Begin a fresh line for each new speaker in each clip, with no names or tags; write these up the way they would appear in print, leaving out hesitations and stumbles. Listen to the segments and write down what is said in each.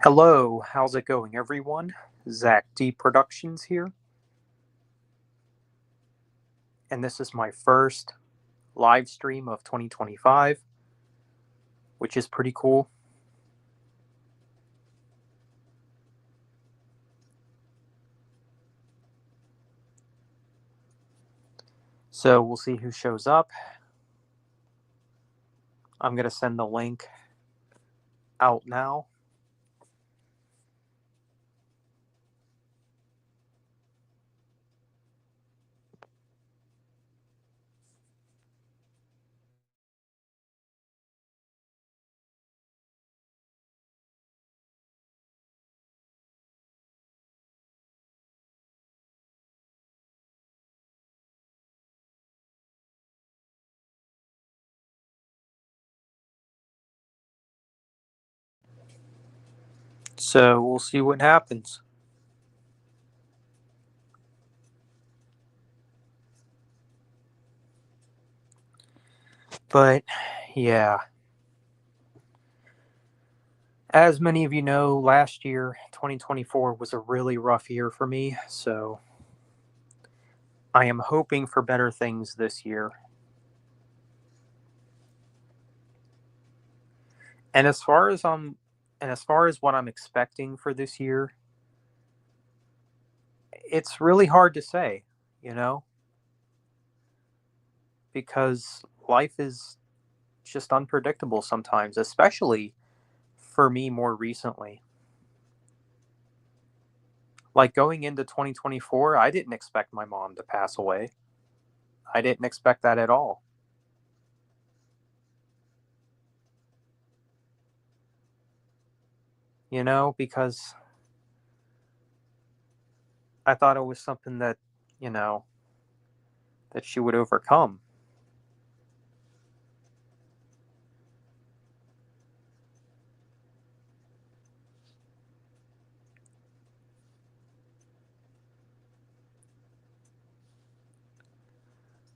Hello, how's it going, everyone? Zach D Productions here, and this is my first live stream of 2025, which is pretty cool. So we'll see who shows up. I'm going to send the link out now. So we'll see what happens. But yeah, as many of you know, last year, 2024, was a really rough year for me. So I am hoping for better things this year. And as far as what I'm expecting for this year, it's really hard to say, you know, because life is just unpredictable sometimes, especially for me more recently. Like going into 2024, I didn't expect my mom to pass away. I didn't expect that at all. Because I thought it was something that, you know, that she would overcome.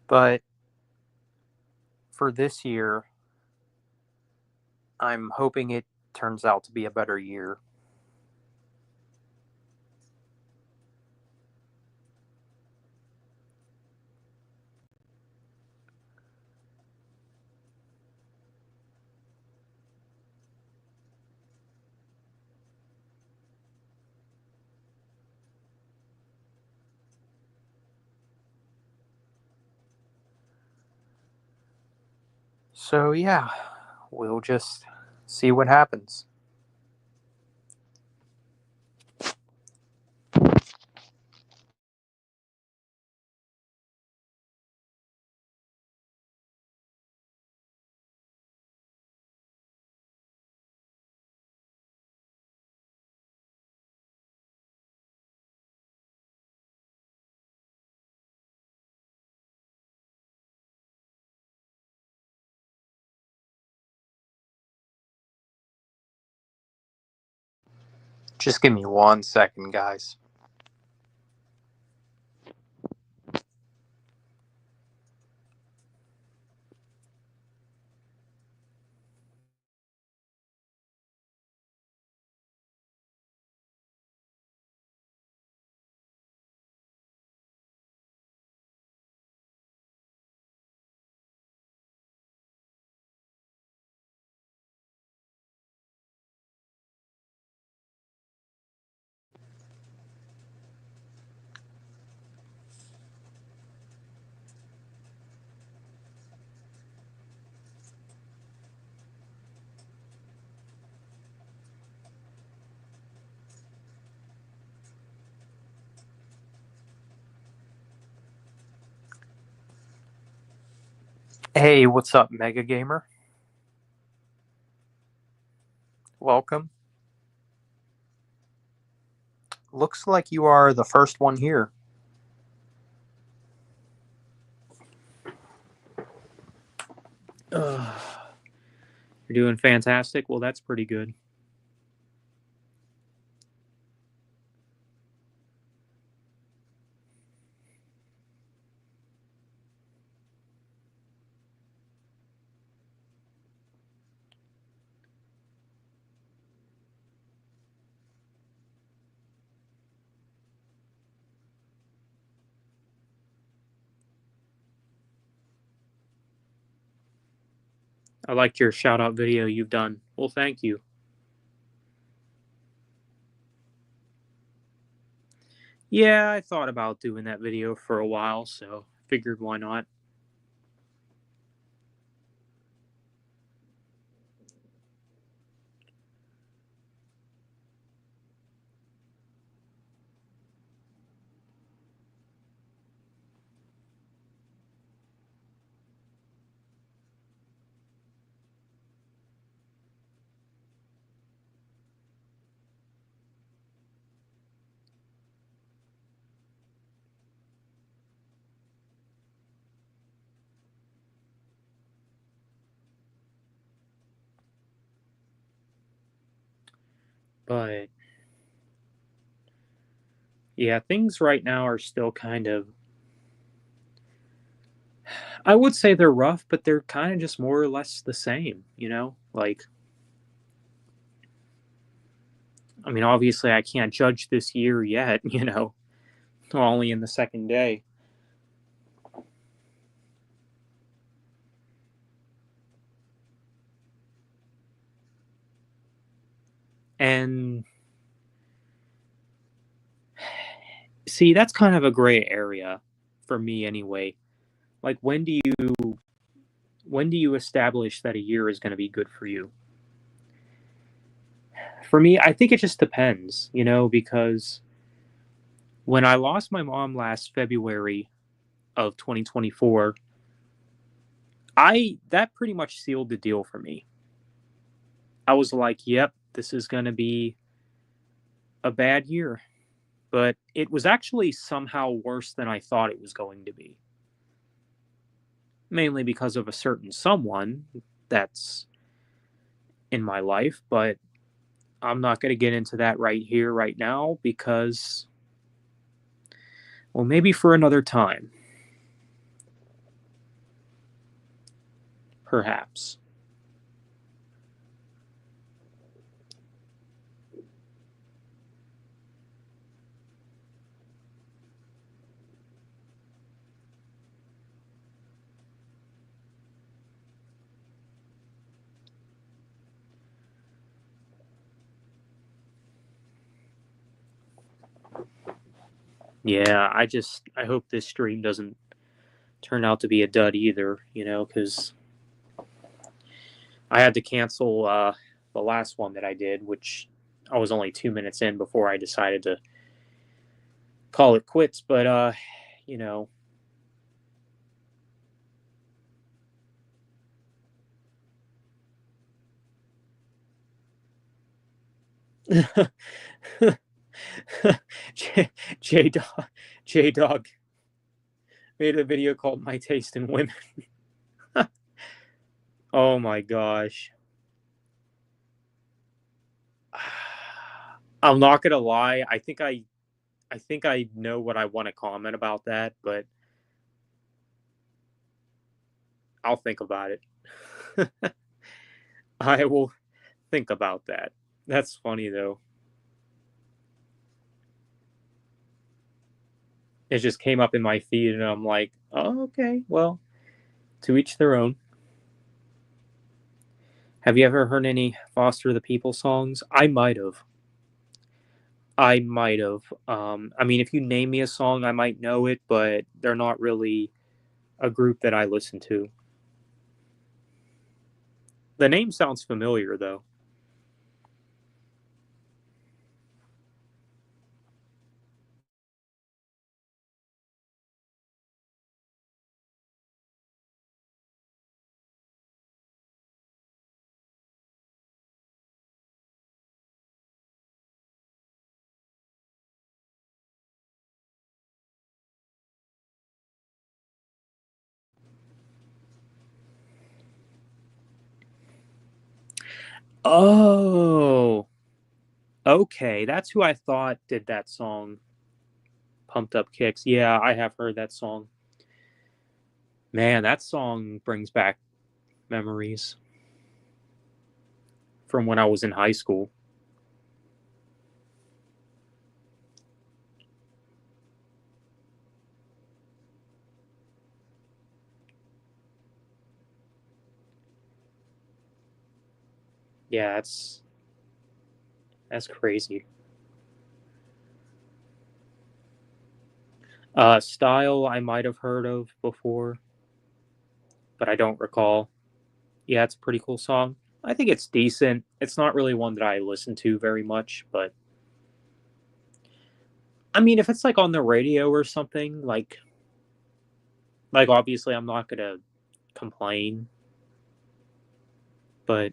But for this year, I'm hoping it turns out to be a better year. So, yeah, we'll just see what happens. Just give me 1 second, guys. Hey, what's up, Mega Gamer? Welcome. Looks like you are the first one here. You're doing fantastic. Well, that's pretty good. I liked your shout out video you've done. Well, thank you. Yeah, I thought about doing that video for a while, so figured why not. But yeah, things right now are still kind of, I would say they're rough, but they're kind of just more or less the same, you know? Like, I mean, obviously, I can't judge this year yet, you know, only in the second day. And see, that's kind of a gray area for me anyway. Like, when do you establish that a year is going to be good for you? For me, I think it just depends, you know, because when I lost my mom last February of 2024, I that pretty much sealed the deal for me. I was like, yep, this is going to be a bad year. But it was actually somehow worse than I thought it was going to be. Mainly because of a certain someone that's in my life, but I'm not going to get into that right here, right now, because, well, maybe for another time, perhaps. Yeah, I hope this stream doesn't turn out to be a dud either, you know, because I had to cancel the last one that I did, which I was only 2 minutes in before I decided to call it quits. But, you know, J Dog J Dog made a video called "My Taste in Women." Oh my gosh. I'm not gonna lie. I think I know what I want to comment about that, but I'll think about it. I will think about that. That's funny though. It just came up in my feed, and I'm like, oh, okay, well, to each their own. Have you ever heard any Foster the People songs? I might have. I might have. I mean, if you name me a song, I might know it, but they're not really a group that I listen to. The name sounds familiar, though. Oh, okay. That's who I thought did that song, Pumped Up Kicks. Yeah, I have heard that song. Man, that song brings back memories from when I was in high school. Yeah, that's crazy. Style I might have heard of before, but I don't recall. Yeah, it's a pretty cool song. I think it's decent. It's not really one that I listen to very much, but I mean, if it's like on the radio or something, like obviously I'm not gonna complain, but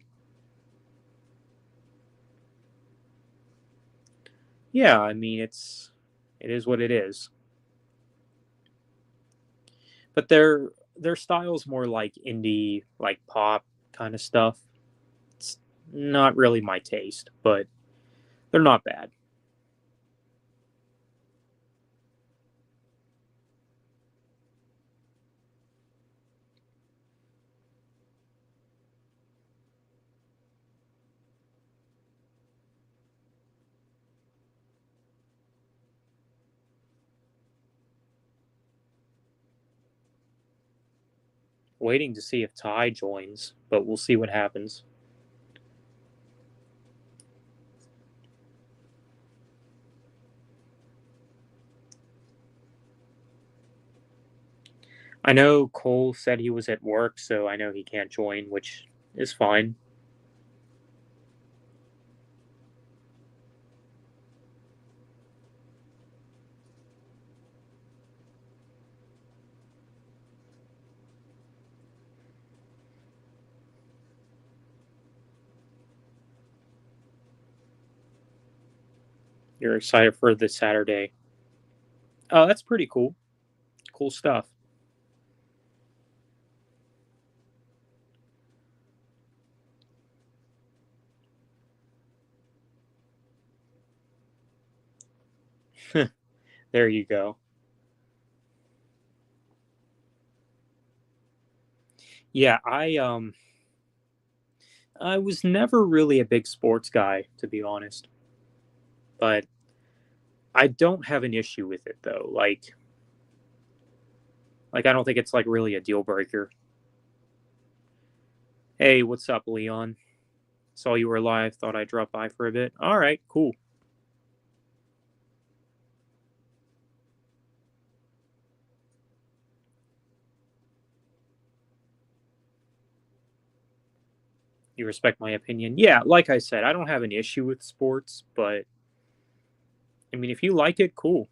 yeah, I mean it is what it is. But their style's more like indie, like pop kind of stuff. It's not really my taste, but they're not bad. Waiting to see if Ty joins, but we'll see what happens. I know Cole said he was at work, so I know he can't join, which is fine. You're excited for this Saturday. Oh, that's pretty cool. Cool stuff. There you go. Yeah, I was never really a big sports guy, to be honest. But I don't have an issue with it though. Like I don't think it's like really a deal breaker. Hey, what's up, Leon? Saw you were live, thought I'd drop by for a bit. All right, cool. You respect my opinion. Yeah, like I said, I don't have an issue with sports, but I mean if you like it, cool.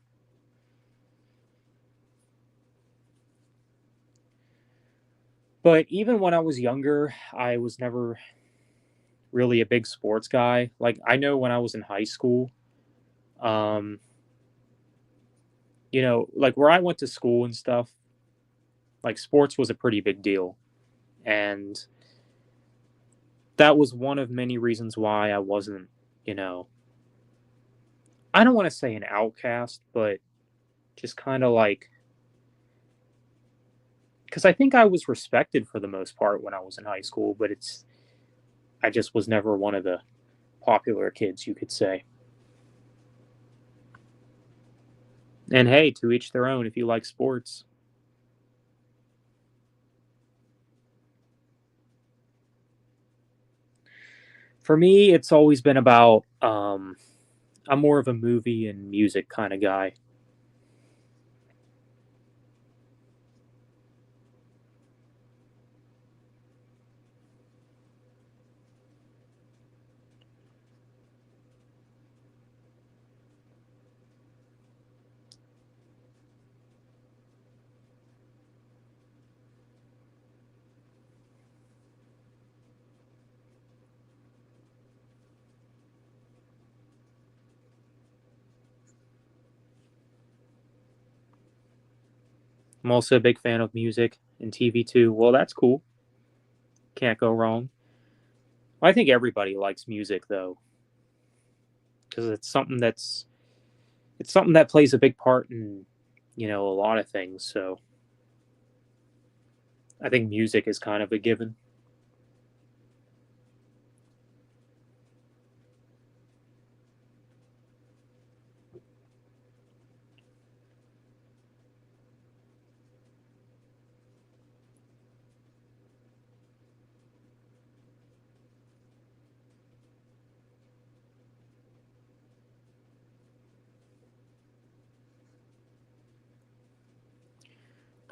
But even when I was younger, I was never really a big sports guy. Like I know when I was in high school, um, like where I went to school and stuff, like sports was a pretty big deal. And that was one of many reasons why I wasn't, you know, I don't want to say an outcast, but just kind of like, because I think I was respected for the most part when I was in high school, but I just was never one of the popular kids, you could say. And hey, to each their own if you like sports. For me, it's always been about, I'm more of a movie and music kind of guy. I'm also a big fan of music and TV too. Well, that's cool. Can't go wrong. I think everybody likes music though, because it's something that plays a big part in a lot of things. So I think music is kind of a given.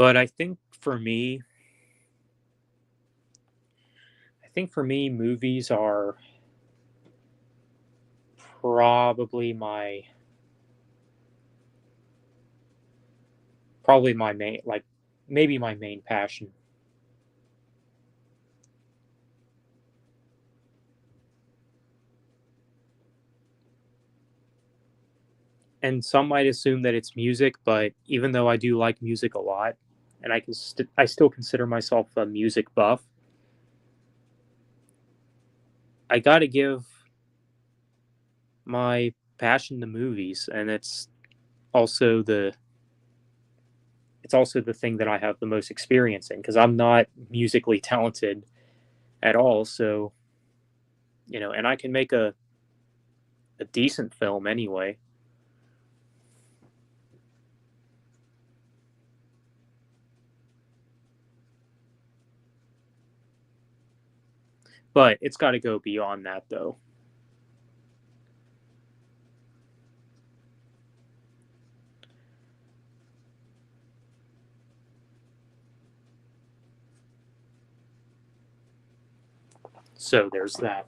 But I think for me, movies are probably my main, like, maybe my main passion. And some might assume that it's music, but even though I do like music a lot, and I still consider myself a music buff, I got to give my passion to movies, and also the it's also the thing that I have the most experience in because I'm not musically talented at all. So, and I can make a decent film anyway. But it's got to go beyond that, though. So there's that.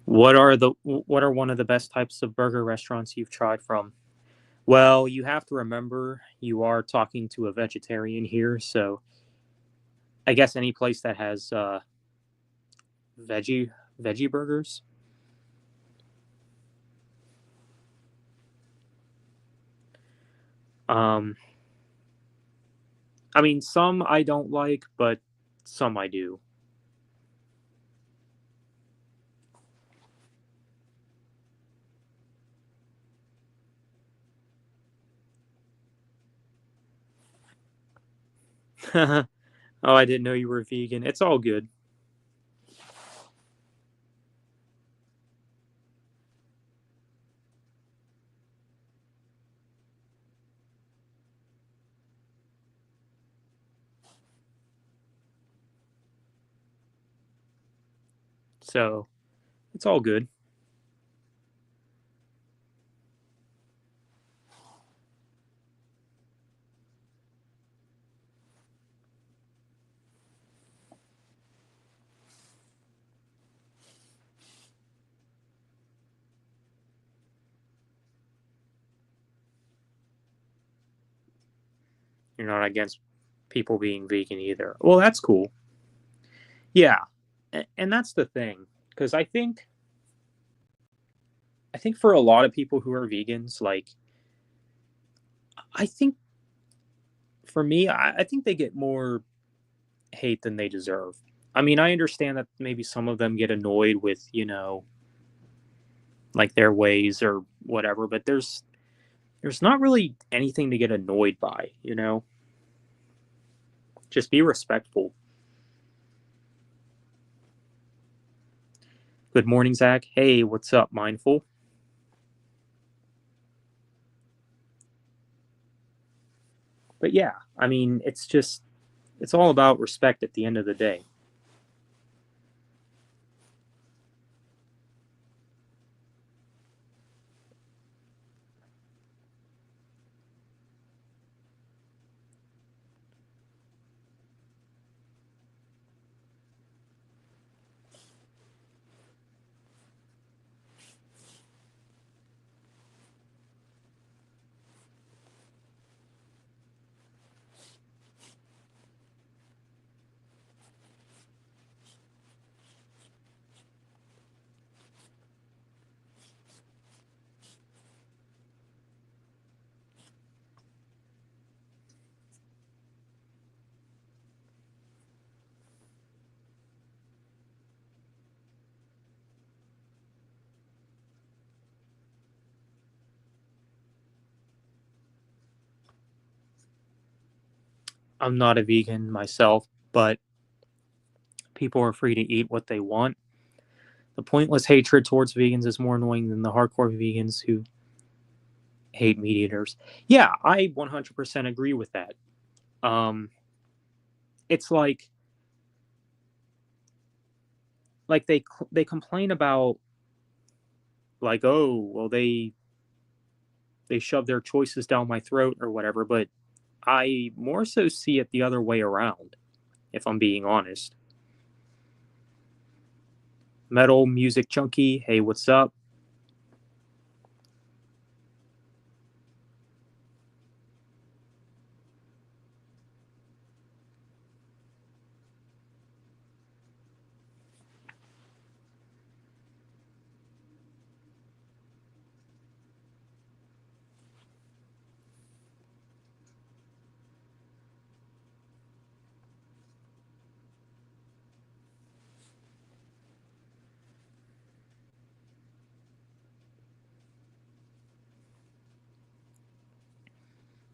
What are one of the best types of burger restaurants you've tried from? Well, you have to remember you are talking to a vegetarian here, so I guess any place that has veggie burgers. Um, I mean, some I don't like, but some I do. Oh, I didn't know you were vegan. It's all good. So it's all good. You're not against people being vegan either. Well, that's cool. Yeah, and that's the thing because I think for a lot of people who are vegans, like I think for me, I think they get more hate than they deserve. I mean, I understand that maybe some of them get annoyed with, like their ways or whatever, but there's not really anything to get annoyed by. Just be respectful. Good morning, Zach. Hey, what's up, Mindful? But yeah, I mean, it's all about respect at the end of the day. I'm not a vegan myself, but people are free to eat what they want. The pointless hatred towards vegans is more annoying than the hardcore vegans who hate meat eaters. Yeah, I 100% agree with that. It's like they complain about, like, oh, well, they shove their choices down my throat or whatever, but I more so see it the other way around, if I'm being honest. Metal Music Junkie, hey, what's up?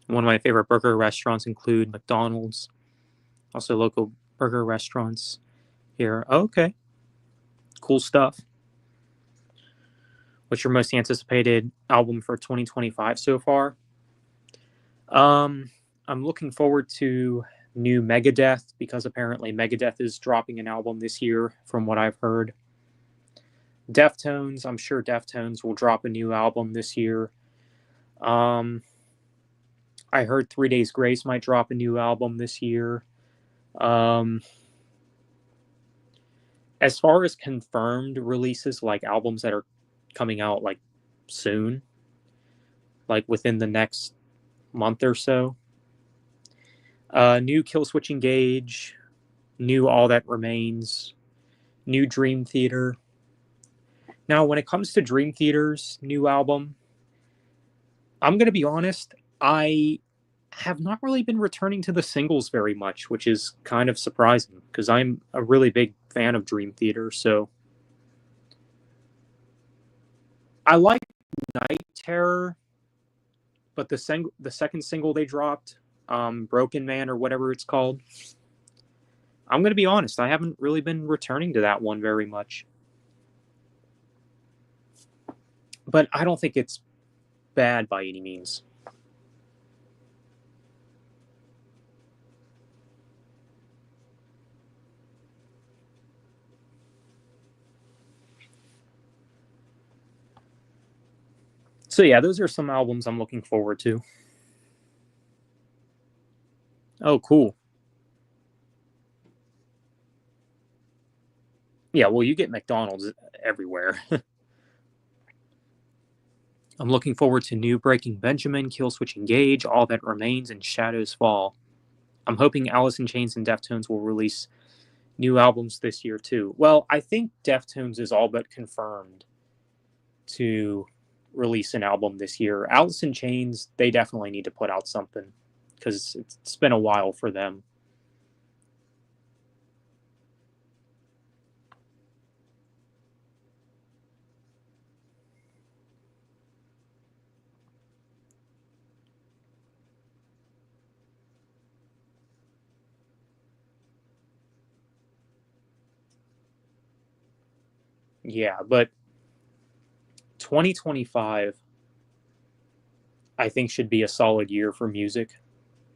One of my favorite burger restaurants include McDonald's, also local burger restaurants here. Okay, cool stuff. What's your most anticipated album for 2025 so far? I'm looking forward to new Megadeth because apparently Megadeth is dropping an album this year, from what I've heard. Deftones, I'm sure Deftones will drop a new album this year. Um, I heard 3 Days Grace might drop a new album this year. Um, as far as confirmed releases, like albums that are coming out like soon, like within the next month or so, new Killswitch Engage, new All That Remains, new Dream Theater. Now, when it comes to Dream Theater's new album, I'm going to be honest, I have not really been returning to the singles very much, which is kind of surprising because I'm a really big fan of Dream Theater. So I like Night Terror, but the second single they dropped, Broken Man or whatever it's called, I'm going to be honest, I haven't really been returning to that one very much. But I don't think it's bad by any means. So yeah, those are some albums I'm looking forward to. Oh, cool. Yeah, well, you get McDonald's everywhere. I'm looking forward to new Breaking Benjamin, Killswitch Engage, All That Remains, and Shadows Fall. I'm hoping Alice in Chains and Deftones will release new albums this year too. Well, I think Deftones is all but confirmed to release an album this year. Alice in Chains, they definitely need to put out something because it's been a while for them. Yeah, but 2025, I think, should be a solid year for music,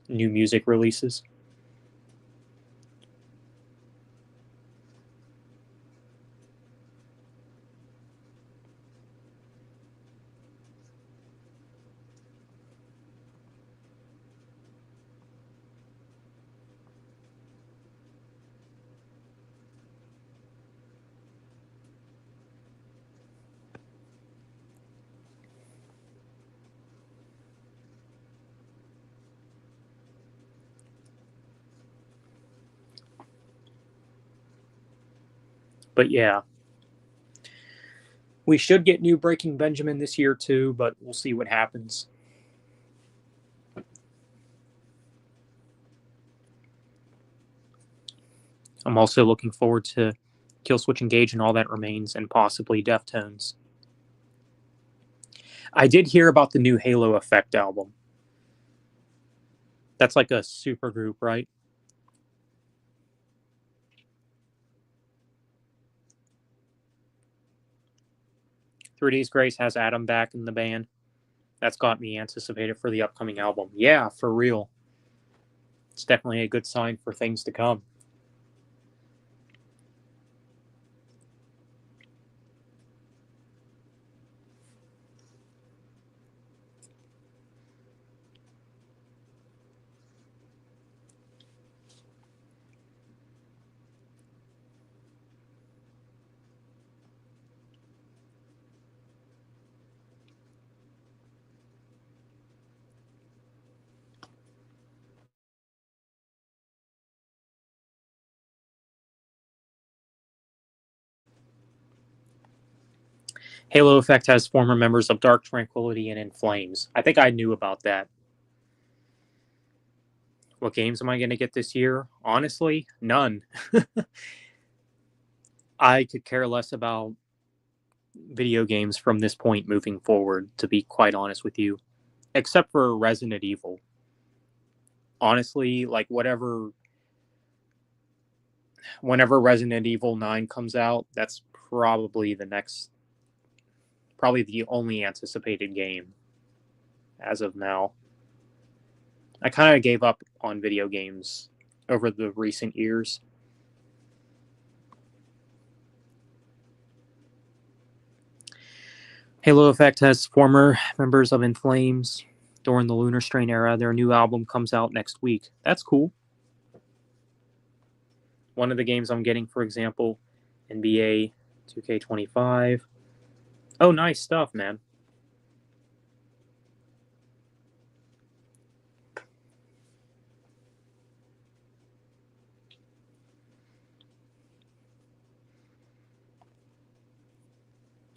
new music releases. But yeah, we should get new Breaking Benjamin this year too, but we'll see what happens. I'm also looking forward to Killswitch Engage and All That Remains, and possibly Deftones. I did hear about the new Halo Effect album. That's like a super group, right? Three Days Grace has Adam back in the band. That's got me anticipated for the upcoming album. Yeah, for real. It's definitely a good sign for things to come. Halo Effect has former members of Dark Tranquillity and In Flames. I think I knew about that. What games am I going to get this year? Honestly, none. I could care less about video games from this point moving forward, to be quite honest with you, except for Resident Evil. Honestly, like whenever Resident Evil 9 comes out, that's probably the only anticipated game as of now. I kind of gave up on video games over the recent years. Halo Effect has former members of In Flames during the Lunar Strain era. Their new album comes out next week. That's cool. One of the games I'm getting, for example, NBA 2K25. Oh, nice stuff, man.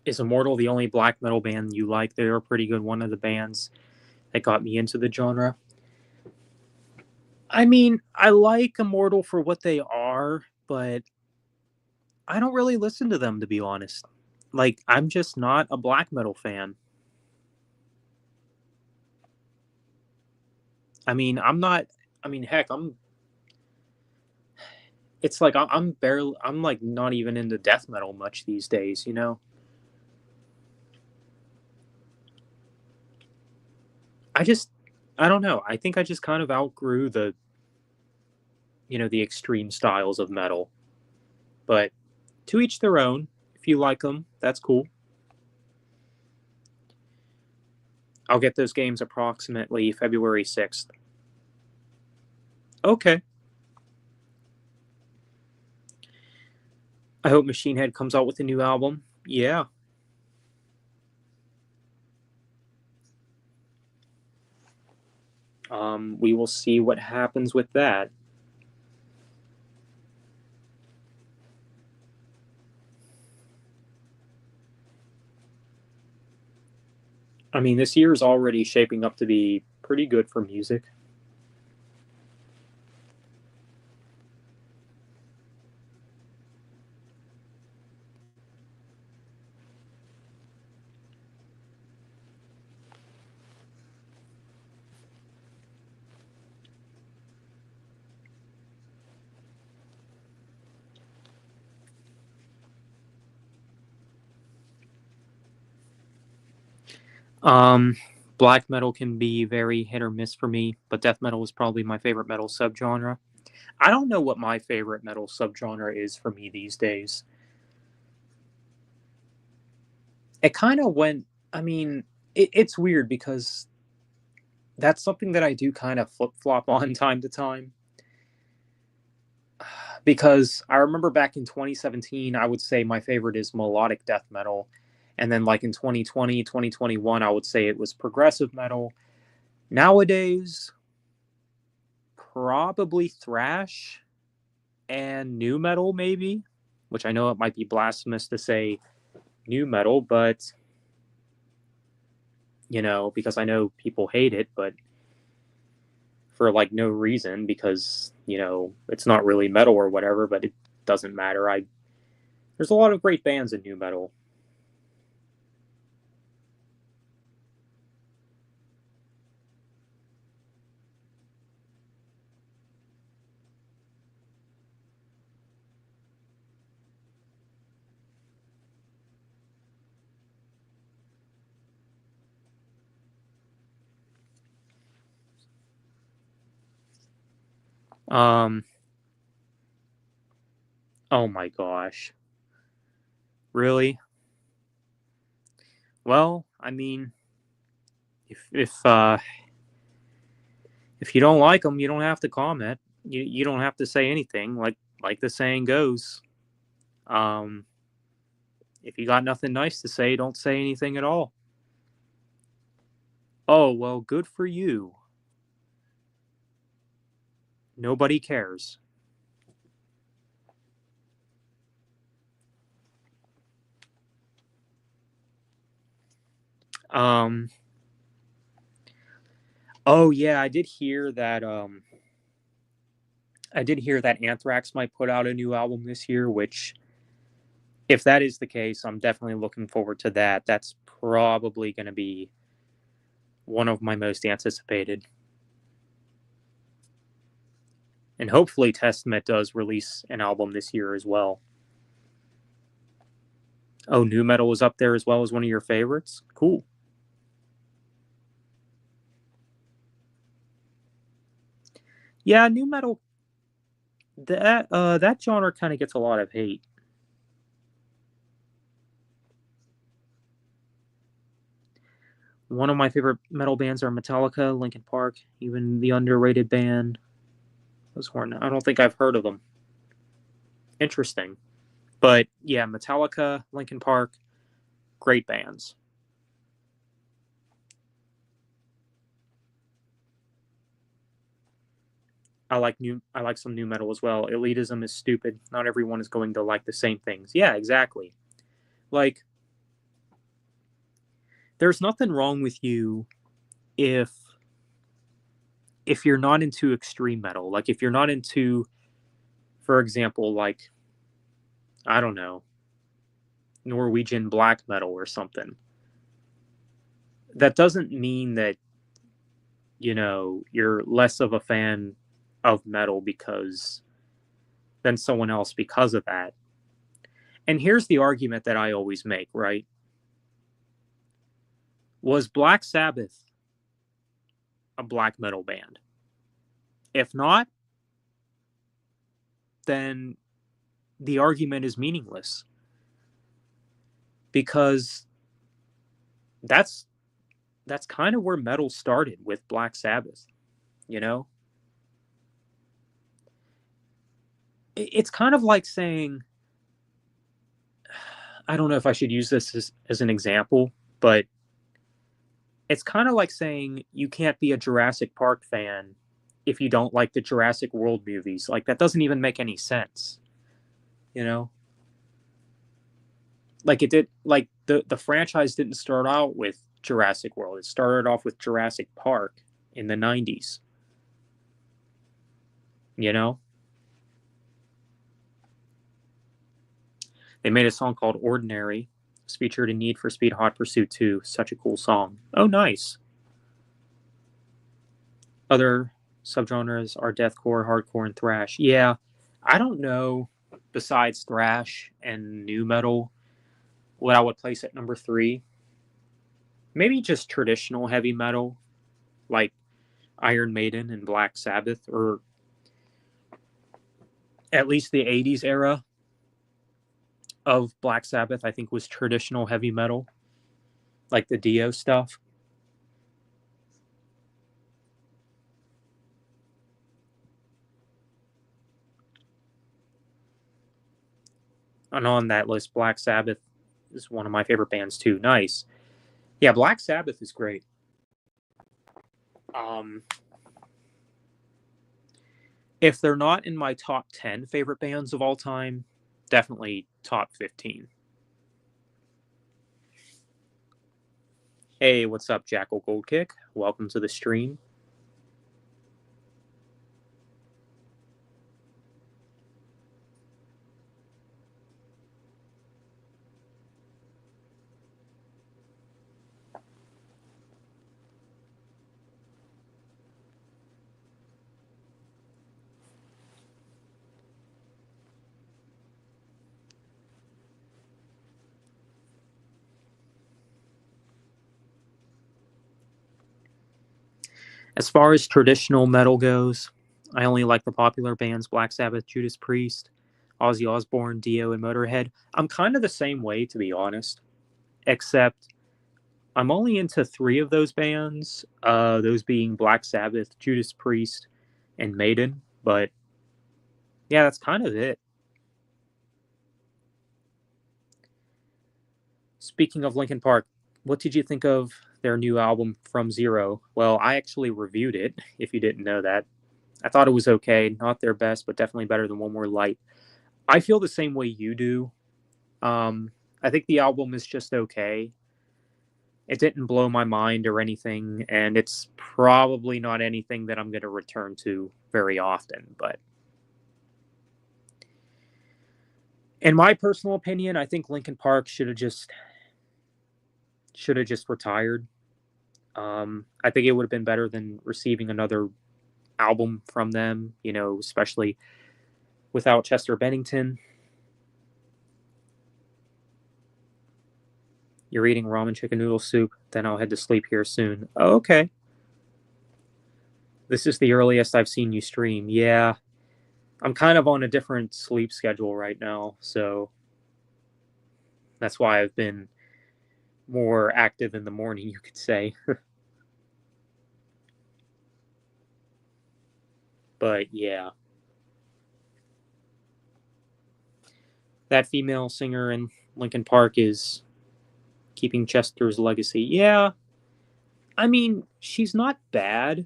Is Immortal the only black metal band you like? They're a pretty good one of the bands that got me into the genre. I mean, I like Immortal for what they are, but I don't really listen to them, to be honest. Like, I'm just not a black metal fan. I mean, I'm not. I mean, heck, It's like I'm barely. I'm like not even into death metal much these days. You know. I just. I don't know. I think I just kind of outgrew the extreme styles of metal. But to each their own. If you like them, that's cool. I'll get those games approximately February 6th. Okay. I hope Machine Head comes out with a new album. Yeah. We will see what happens with that. I mean, this year is already shaping up to be pretty good for music. Um, Black metal can be very hit or miss for me, but death metal is probably my favorite metal subgenre. I don't know what my favorite metal subgenre is for me these days. It kind of went, I mean, it's weird because that's something that I do kind of flip flop on time to time. Because I remember back in 2017, I would say my favorite is melodic death metal. And then, like in 2020, 2021, I would say it was progressive metal. Nowadays, probably thrash and new metal, maybe, which I know it might be blasphemous to say new metal, but because I know people hate it, but for like no reason, because it's not really metal or whatever, but it doesn't matter. There's a lot of great bands in new metal. Um, oh my gosh. Really? Well, I mean, if you don't like them, you don't have to comment. You don't have to say anything. Like the saying goes. Um, if you got nothing nice to say, don't say anything at all. Oh well, good for you. Nobody cares. Um. Oh yeah, I did hear that. I did hear that Anthrax might put out a new album this year, which, if that is the case, I'm definitely looking forward to that. That's probably going to be one of my most anticipated. And hopefully, Testament does release an album this year as well. Oh, Nu Metal was up there as well as one of your favorites? Cool. Yeah, Nu Metal, that genre kind of gets a lot of hate. One of my favorite metal bands are Metallica, Linkin Park, even the underrated band was Horn. I don't think I've heard of them. Interesting. But yeah, Metallica, Linkin Park, great bands. I like some nu metal as well. Elitism is stupid. Not everyone is going to like the same things. Yeah, exactly. Like there's nothing wrong with you if you're not into extreme metal. Like if you're not into, for example, like I don't know, Norwegian black metal or something. That doesn't mean that, you're less of a fan of metal because than someone else because of that. And here's the argument that I always make, right? Was Black Sabbath a black metal band? If not, then the argument is meaningless because that's kind of where metal started with Black Sabbath, you know? It's kind of like saying, I don't know if I should use this as an example, but it's kind of like saying you can't be a Jurassic Park fan if you don't like the Jurassic World movies. Like that doesn't even make any sense, you know? Like it did like the franchise didn't start out with Jurassic World. It started off with Jurassic Park in the 90s, you know? They made a song called Ordinary. It's featured in Need for Speed Hot Pursuit 2. Such a cool song. Oh, nice. Other subgenres are deathcore, hardcore, and thrash. Yeah, I don't know, besides thrash and nu metal, what I would place at number three. Maybe just traditional heavy metal, like Iron Maiden and Black Sabbath, or at least the 80s era of Black Sabbath, I think was traditional heavy metal, like the Dio stuff. And on that list, Black Sabbath is one of my favorite bands too. Nice. Yeah, Black Sabbath is great. Um, if they're not in my top 10 favorite bands of all time, definitely top 15. Hey, what's up, Jackal Goldkick? Welcome to the stream. As far as traditional metal goes, I only like the popular bands Black Sabbath, Judas Priest, Ozzy Osbourne, Dio, and Motorhead. I'm kind of the same way, to be honest, except I'm only into three of those bands, those being Black Sabbath, Judas Priest, and Maiden. But yeah, that's kind of it. Speaking of Linkin Park, what did you think of their new album From Zero? Well, I actually reviewed it, if you didn't know that. I thought it was okay, not their best, but definitely better than One More Light. I feel the same way you do. I think the album is just okay. It didn't blow my mind or anything, and it's probably not anything that I'm going to return to very often. But in my personal opinion, I think Linkin Park should have just retired. I think it would have been better than receiving another album from them. Especially without Chester Bennington. You're eating ramen chicken noodle soup, then I'll head to sleep here soon. Oh, okay. This is the earliest I've seen you stream. Yeah, I'm kind of on a different sleep schedule right now, so that's why I've been more active in the morning, you could say. But yeah, that female singer in Linkin Park is keeping Chester's legacy. Yeah, I mean, she's not bad.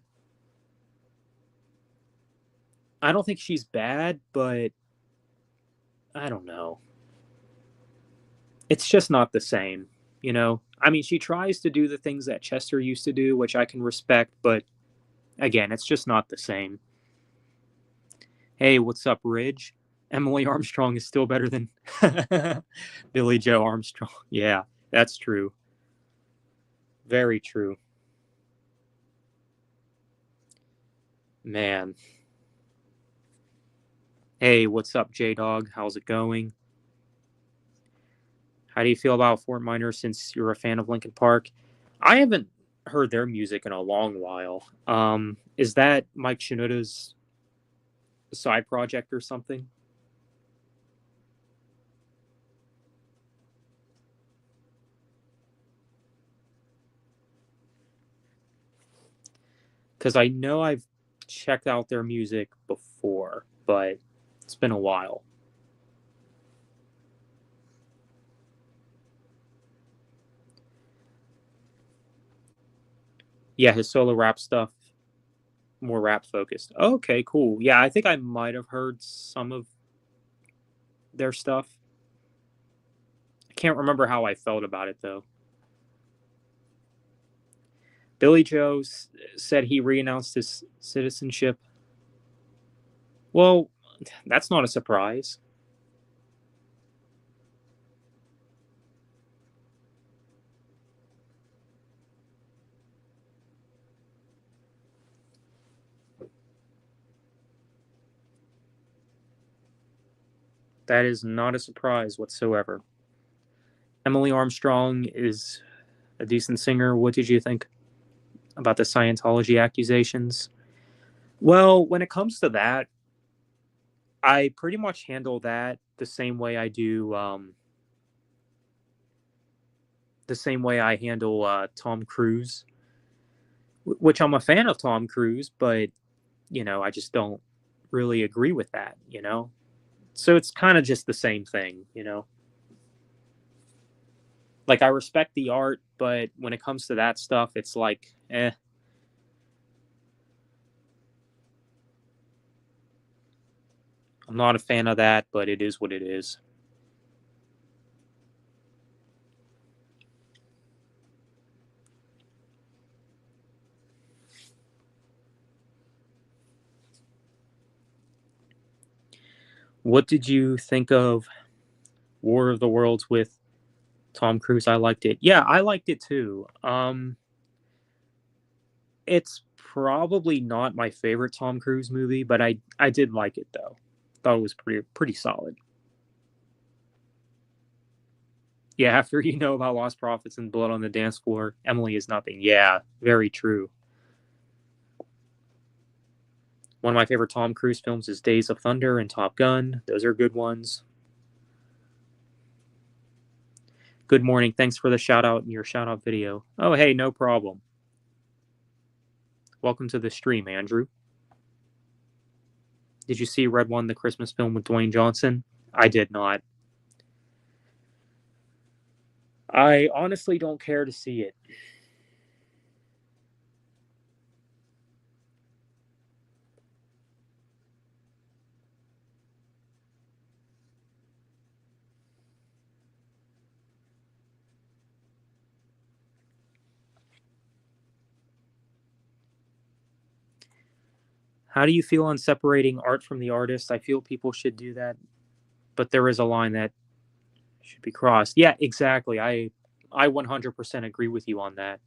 I don't think she's bad, but I don't know. It's just not the same. I mean, she tries to do the things that Chester used to do, which I can respect, but again, it's just not the same. Hey, what's up, Ridge? Emily Armstrong is still better than Billy Joe Armstrong. Yeah, that's true. Very true. Man. Hey, what's up, J Dog? How's it going? How do you feel about Fort Minor since you're a fan of Linkin Park? I haven't heard their music in a long while. Is that Mike Shinoda's side project or something? Because I know I've checked out their music before, but it's been a while. Yeah, his solo rap stuff, more rap focused. Okay, cool. Yeah, I think I might have heard some of their stuff. I can't remember how I felt about it though. Billy Joe said he reannounced his citizenship. Well, that's not a surprise. That is not a surprise whatsoever. Emily Armstrong is a decent singer. What did you think about the Scientology accusations? Well, when it comes to that, I pretty much handle that the same way I do, the same way I handle Tom Cruise, which I'm a fan of Tom Cruise, but I just don't really agree with that. So it's kind of just the same thing. Like I respect the art, but when it comes to that stuff, it's like, I'm not a fan of that, but it is what it is. What did you think of War of the Worlds with Tom Cruise? I liked it. Yeah, I liked it too. It's probably not my favorite Tom Cruise movie, but I did like it though. Thought it was pretty solid. Yeah, after you know about Lost Prophets and Blood on the Dance Floor, Emily is nothing. Yeah, very true. One of my favorite Tom Cruise films is Days of Thunder and Top Gun. Those are good ones. Good morning. Thanks for the shout out in your shout out video. Oh, hey, no problem. Welcome to the stream, Andrew. Did you see Red One, the Christmas film with Dwayne Johnson? I did not. I honestly don't care to see it. How do you feel on separating art from the artist? I feel people should do that, but there is a line that should be crossed. Yeah, exactly. I 100% agree with you on that.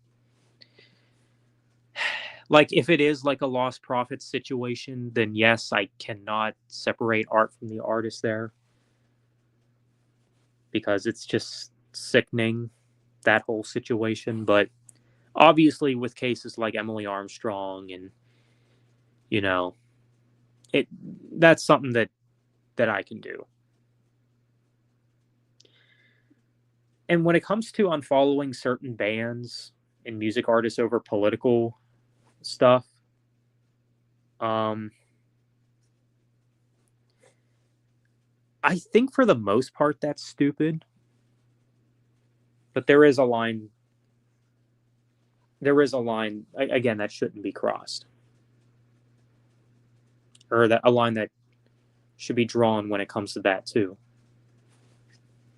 Like, if it is like a lost profits situation, then yes, I cannot separate art from the artist there, because it's just sickening, that whole situation. But obviously, with cases like Emily Armstrong and, you know, it that's something that I can do. And when it comes to unfollowing certain bands and music artists over political stuff, I think for the most part that's stupid. But there is a line. There is a line again that shouldn't be crossed, or that a line that should be drawn when it comes to that too.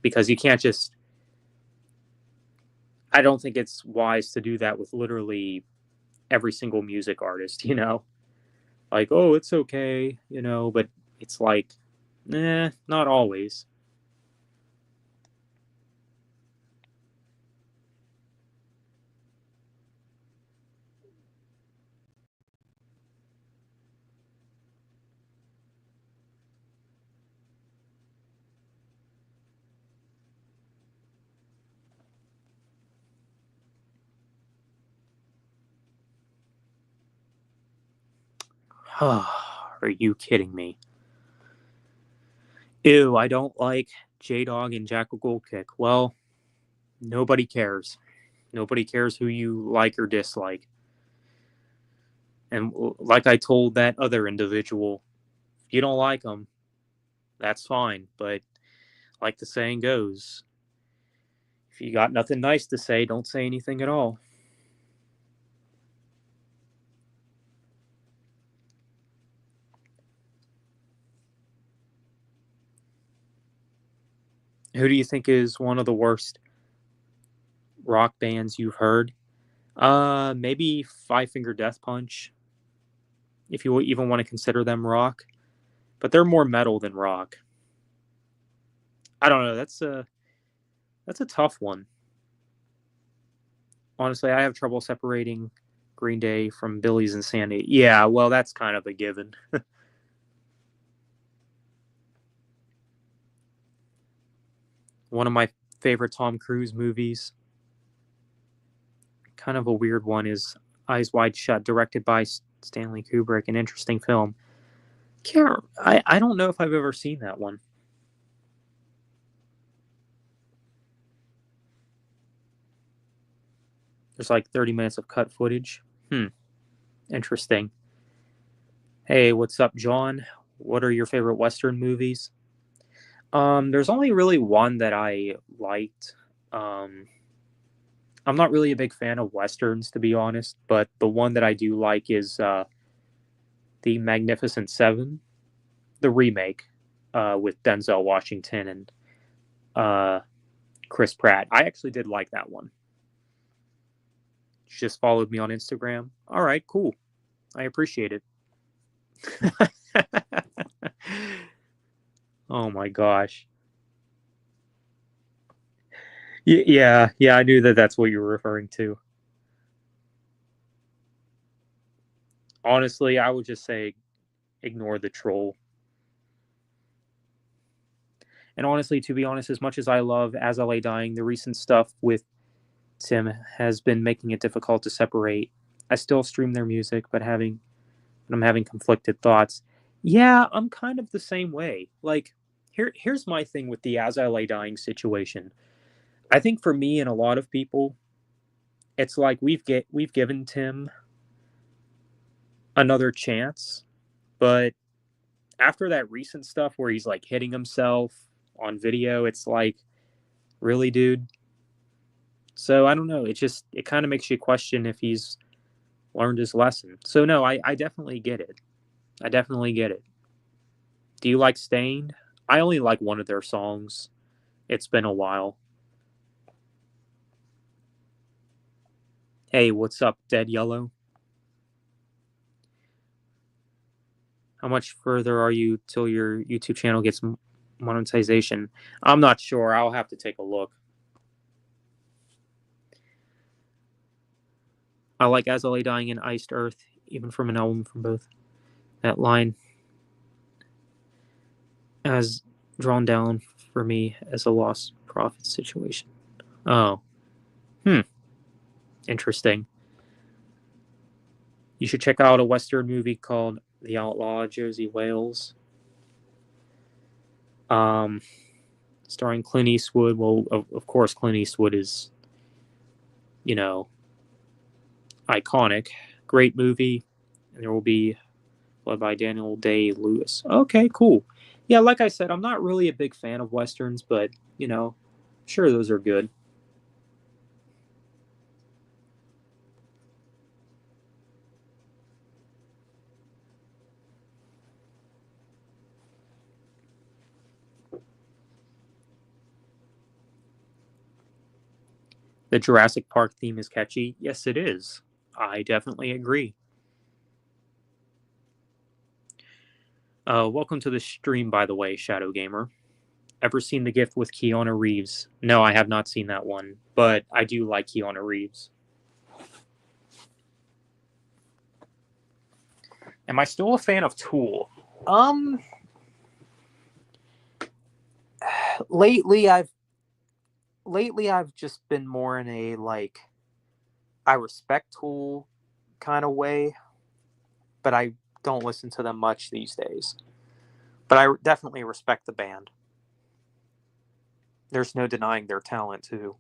Because you can't just. I don't think it's wise to do that with literally every single music artist. Like, oh, it's okay, but it's like, not always. Are you kidding me? Ew, I don't like J-Dog and Jackal Goldkick. Well, nobody cares. Nobody cares who you like or dislike. And like I told that other individual, if you don't like them, that's fine. But like the saying goes, if you got nothing nice to say, don't say anything at all. Who do you think is one of the worst rock bands you've heard? Maybe Five Finger Death Punch, if you even want to consider them rock. But they're more metal than rock. I don't know. That's a tough one. Honestly, I have trouble separating Green Day from Billy's Insanity. Yeah, well, that's kind of a given. One of my favorite Tom Cruise movies, kind of a weird one, is Eyes Wide Shut, directed by Stanley Kubrick. An interesting film. I don't know if I've ever seen that one. There's like 30 minutes of cut footage. Interesting. Hey, what's up, John? What are your favorite Western movies? There's only really one that I liked. I'm not really a big fan of Westerns, to be honest, but the one that I do like is The Magnificent Seven, the remake, with Denzel Washington and Chris Pratt. I actually did like that one. She just followed me on Instagram. All right, cool. I appreciate it. Oh my gosh. Yeah, I knew that's what you were referring to. Honestly, I would just say ignore the troll. And honestly, to be honest, as much as I love As I Lay Dying, the recent stuff with Tim has been making it difficult to separate. I still stream their music, but having but I'm having conflicted thoughts. Yeah, I'm kind of the same way. Like, here's my thing with the As I Lay Dying situation. I think for me and a lot of people, it's like we've given Tim another chance, but after that recent stuff where he's like hitting himself on video, it's like, really, dude? So I don't know. It kind of makes you question if he's learned his lesson. So no, I definitely get it. I definitely get it. Do you like Stained? I only like one of their songs. It's been a while. Hey, what's up, Dead Yellow? How much further are you till your YouTube channel gets monetization? I'm not sure. I'll have to take a look. I like As I Lay Dying and Iced Earth, even from an album from both. That line as drawn down for me as a lost prophet situation. Oh, interesting. You should check out a Western movie called The Outlaw Josie Wales, um, starring Clint Eastwood. Well, of course, Clint Eastwood is, you know, iconic. Great movie. And there will be led by Daniel Day Lewis. Okay, cool. Yeah, like I said, I'm not really a big fan of westerns, but sure, those are good. The Jurassic Park theme is catchy. Yes, it is. I definitely agree. Welcome to the stream, by the way, Shadow Gamer. Ever seen The Gift with Keanu Reeves? No, I have not seen that one, but I do like Keanu Reeves. Am I still a fan of Tool? Um, lately I've just been more in a like I respect Tool kind of way, but I don't listen to them much these days. But I definitely respect the band. There's no denying their talent too.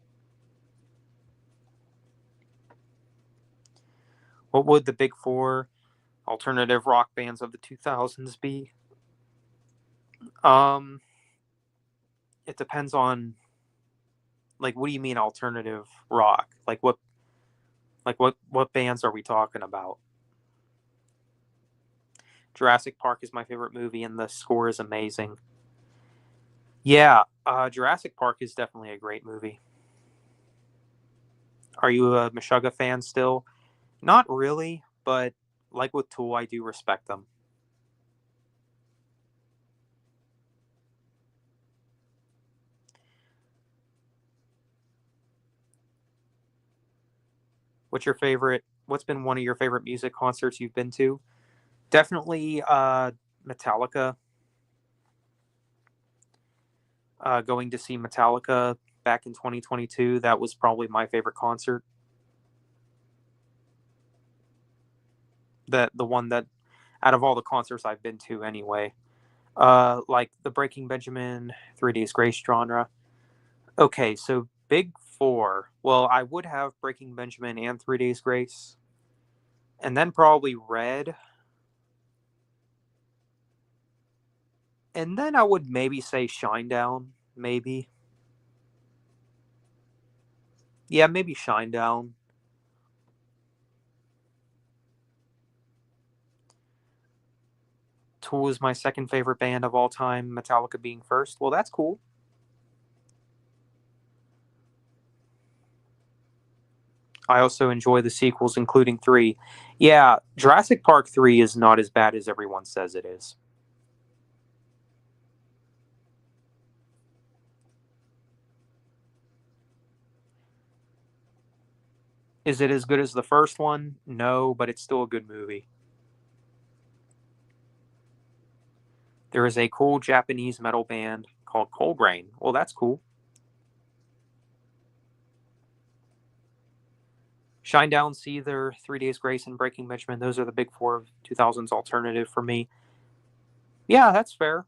What would the big four alternative rock bands of the 2000s be? Um, it depends on like what do you mean alternative rock? Like what bands are we talking about? Jurassic Park is my favorite movie and the score is amazing. Yeah, Jurassic Park is definitely a great movie. Are you a Meshuggah fan still? Not really, but like with Tool, I do respect them. What's your favorite? What's been one of your favorite music concerts you've been to? Definitely Metallica. Going to see Metallica back in 2022. That was probably my favorite concert. The one that out of all the concerts I've been to anyway. Like the Breaking Benjamin, 3 Days Grace genre. Okay, so big four. Well, I would have Breaking Benjamin and 3 Days Grace, and then probably Red, and then I would maybe say Shinedown. Maybe, yeah, maybe Shinedown. Tool is my second favorite band of all time. Metallica being first. Well, that's cool. I also enjoy the sequels, including three. Yeah, Jurassic Park 3 is not as bad as everyone says it is. Is it as good as the first one? No, but it's still a good movie. There is a cool Japanese metal band called Colbrain. Well, that's cool. Shinedown, Seether, 3 Days Grace, and Breaking Benjamin. Those are the big four of 2000s alternative for me. Yeah, that's fair.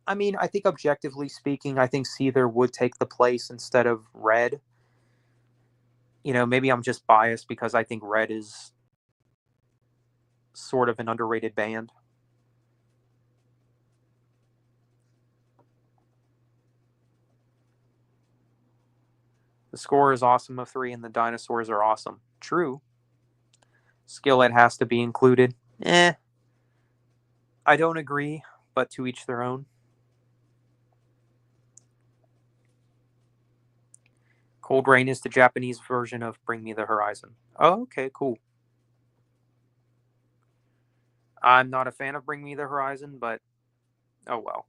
I mean, I think objectively speaking, I think Seether would take the place instead of Red. You know, maybe I'm just biased because I think Red is sort of an underrated band. The score is awesome of 3, and the dinosaurs are awesome. True. Skillet has to be included. I don't agree, but to each their own. Cold Rain is the Japanese version of Bring Me the Horizon. Oh, okay, cool. I'm not a fan of Bring Me the Horizon, but oh well.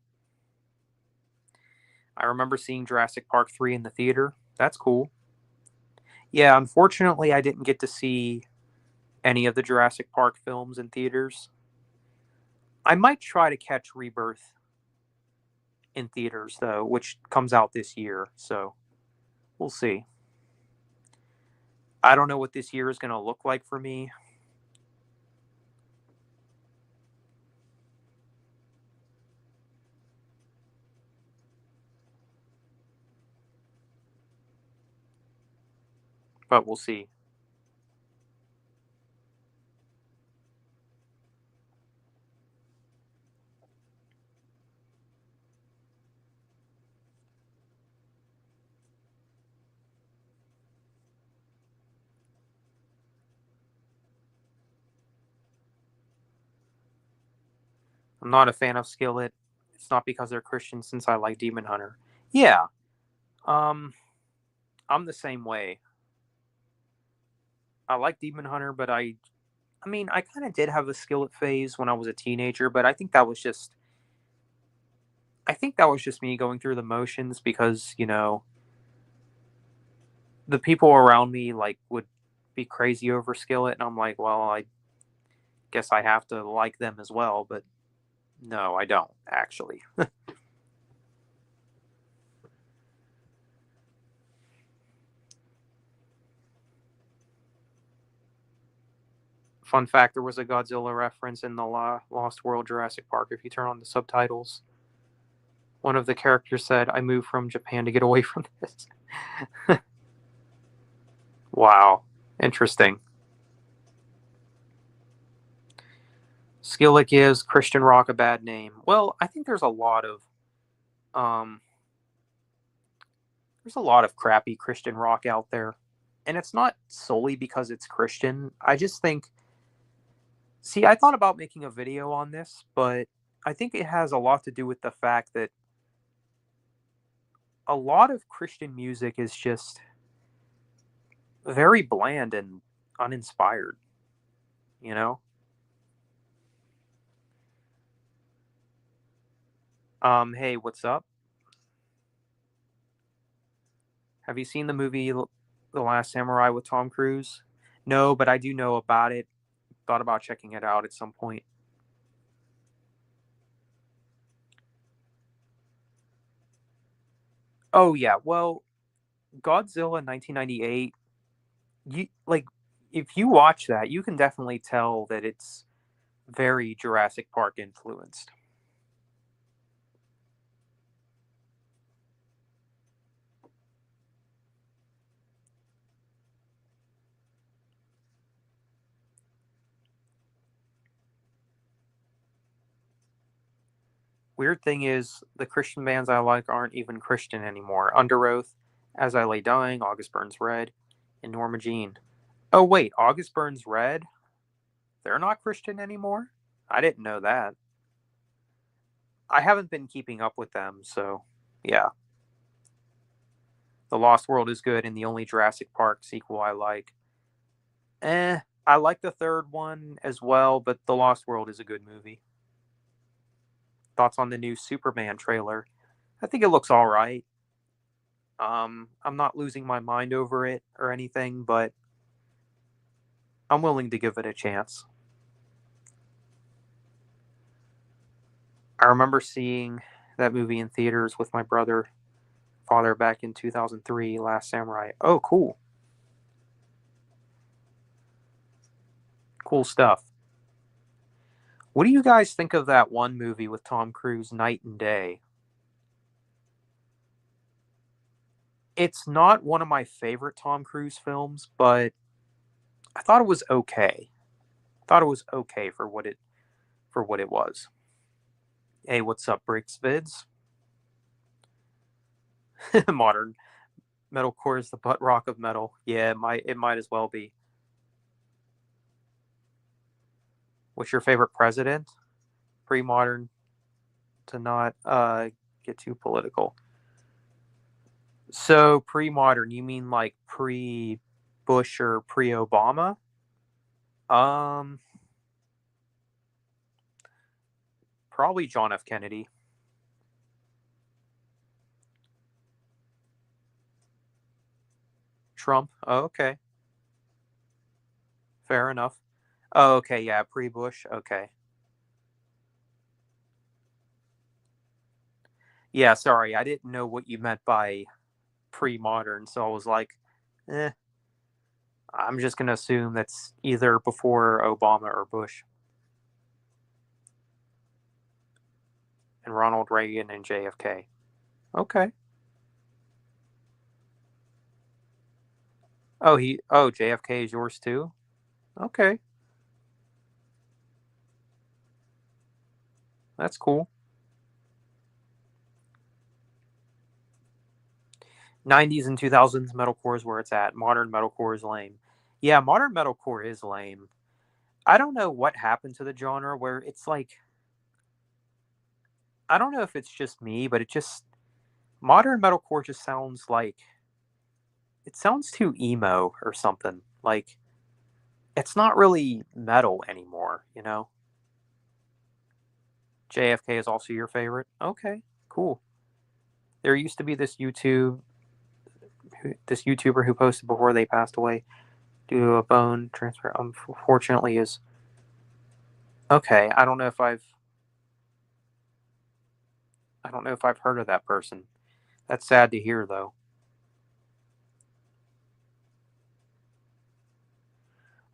I remember seeing Jurassic Park 3 in the theater. That's cool. Yeah, unfortunately, I didn't get to see any of the Jurassic Park films in theaters. I might try to catch Rebirth in theaters, though, which comes out this year, so we'll see. I don't know what this year is going to look like for me. But we'll see. I'm not a fan of Skillet. It's not because they're Christian, since I like Demon Hunter. Yeah, I'm the same way. I like Demon Hunter, but I mean, I kind of did have a Skillet phase when I was a teenager, but I think that was just me going through the motions because, you know, the people around me like would be crazy over Skillet, and I'm like, well, I guess I have to like them as well, but no, I don't actually. Fun fact: there was a Godzilla reference in the Lost World Jurassic Park. If you turn on the subtitles, one of the characters said, "I moved from Japan to get away from this." Wow, interesting. Skillet gives Christian rock a bad name. Well, I think um, there's a lot of crappy Christian rock out there, and it's not solely because it's Christian. I just think, see, I thought about making a video on this, but I think it has a lot to do with the fact that a lot of Christian music is just very bland and uninspired, you know? Hey, what's up? Have you seen the movie The Last Samurai with Tom Cruise? No, but I do know about it. Thought about checking it out at some point. Oh yeah, well, Godzilla 1998, you like if you watch that, you can definitely tell that it's very Jurassic Park influenced. Weird thing is, the Christian bands I like aren't even Christian anymore. Under Oath, As I Lay Dying, August Burns Red, and Norma Jean. Oh wait, August Burns Red? They're not Christian anymore? I didn't know that. I haven't been keeping up with them, so yeah. The Lost World is good, and the only Jurassic Park sequel I like. I like the third one as well, but The Lost World is a good movie. Thoughts on the new Superman trailer? I think it looks all right. I'm not losing my mind over it or anything, but I'm willing to give it a chance. I remember seeing that movie in theaters with my brother. Father back in 2003, Last Samurai. Oh, cool. Cool stuff. What do you guys think of that one movie with Tom Cruise, Night and Day? It's not one of my favorite Tom Cruise films, but I thought it was okay. I thought it was okay for what it was. Hey, what's up, Bricks Vids? Modern metalcore is the butt rock of metal. Yeah, it might as well be. What's your favorite president? Pre-modern to not get too political. So pre-modern, you mean like pre-Bush or pre-Obama? Um, Probably John F. Kennedy. Trump. Oh, okay, fair enough. Oh, okay, yeah, pre-Bush. Okay, yeah. Sorry, I didn't know what you meant by pre-modern, so I was like, eh. I'm just gonna assume that's either before Obama or Bush, and Ronald Reagan and JFK. Okay. Oh, JFK is yours too. Okay, that's cool. 90s and 2000s metalcore is where it's at. Modern metalcore is lame. Yeah, modern metalcore is lame. I don't know what happened to the genre where it's like, I don't know if it's just me, but it just modern metalcore just sounds like it sounds too emo or something. Like it's not really metal anymore, you know? JFK is also your favorite. Okay, cool. There used to be this YouTuber who posted before they passed away due to a bone transfer. Unfortunately, is okay. I don't know if I've heard of that person. That's sad to hear, though.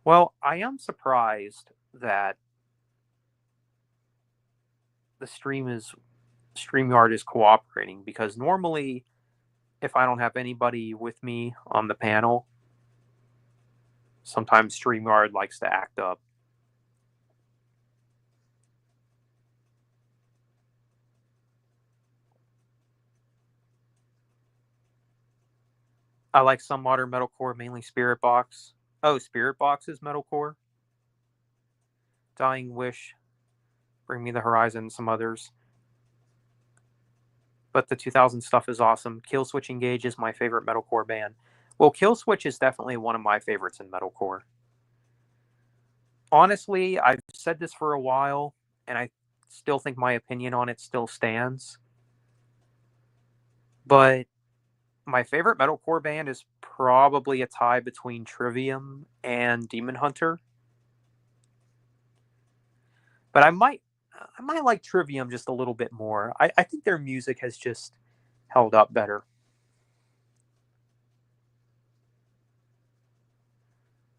Well, I am surprised that the StreamYard is cooperating because normally, if I don't have anybody with me on the panel, sometimes StreamYard likes to act up. I like some modern metalcore, mainly Spirit Box. Oh, Spirit Box is metalcore. Dying Wish, Bring Me the Horizon, some others. But the 2000 stuff is awesome. Killswitch Engage is my favorite metalcore band. Well, Killswitch is definitely one of my favorites in metalcore. Honestly, I've said this for a while, and I still think my opinion on it still stands. But my favorite metalcore band is probably a tie between Trivium and Demon Hunter. But I might like Trivium just a little bit more. I think their music has just held up better.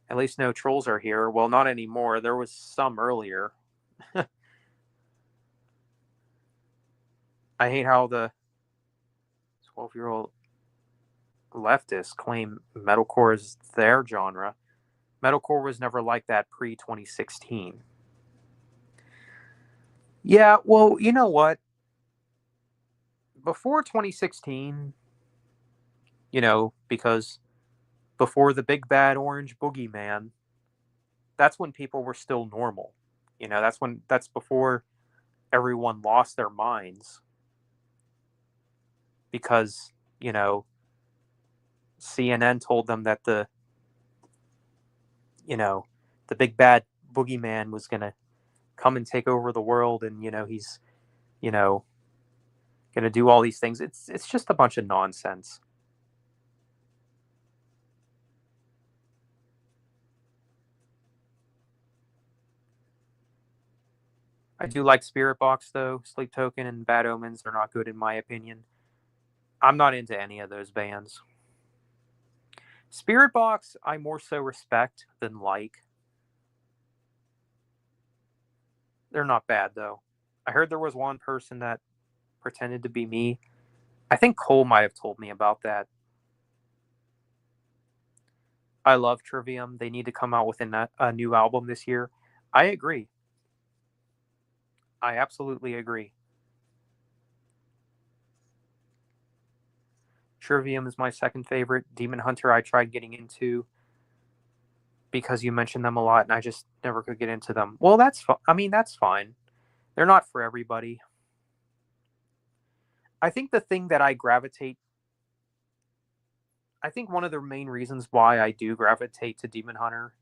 At least no trolls are here. Well, not anymore. There was some earlier. I hate how the 12-year-old leftists claim metalcore is their genre. Metalcore was never like that pre 2016. Yeah, well, you know what? Before 2016, because before the big bad orange boogeyman, that's when people were still normal. That's before everyone lost their minds because, you know, CNN told them that you know, the big bad boogeyman was going to come and take over the world and, he's, you know, going to do all these things. It's just a bunch of nonsense. I do like Spirit Box though. Sleep Token and Bad Omens are not good in my opinion. I'm not into any of those bands. Spirit Box, I more so respect than like. They're not bad though. I heard there was one person that pretended to be me. I think Cole might have told me about that. I love Trivium. They need to come out with a new album this year. I agree. I absolutely agree. Trivium is my second favorite. Demon Hunter, I tried getting into because you mentioned them a lot, and I just never could get into them. Well, that's I mean, that's fine. They're not for everybody. I think the thing that I gravitate, I think one of the main reasons why I do gravitate to Demon Hunter,